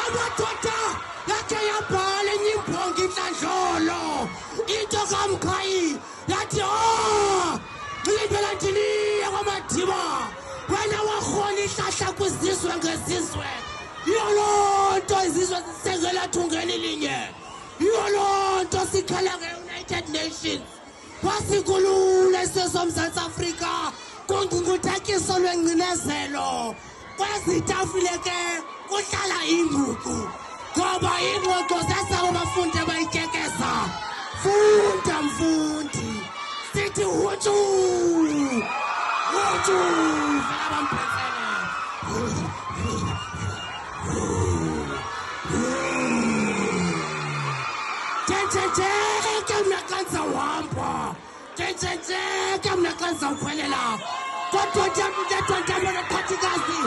Amadoda yakhe yabhala enyimbongi intlandlolo into kaMkhayi yathi ngilibela ndiliya kwaMadiba wena wakhona ihlahla kwizizwe ngezizwe yiyo loo nto izizwe zisengela thungeni linye yiyo loo nto sikhala nge-United Nations wasikhulula isizwe soMzantsi Afrika kungcunguthakiso lwengcinezelo kwezi tafile ke kuhlala inguku ngoba ingxoxo sesabo bafundi abayityekeza funda mfundi sithi hutshu hutshu vela bamphefele tshentshentsheke mna xa ndizawuhamba tshentshentsheke mna xa ndizawukhwelela kodwa ndiyamntetho ndiyabona khathikazi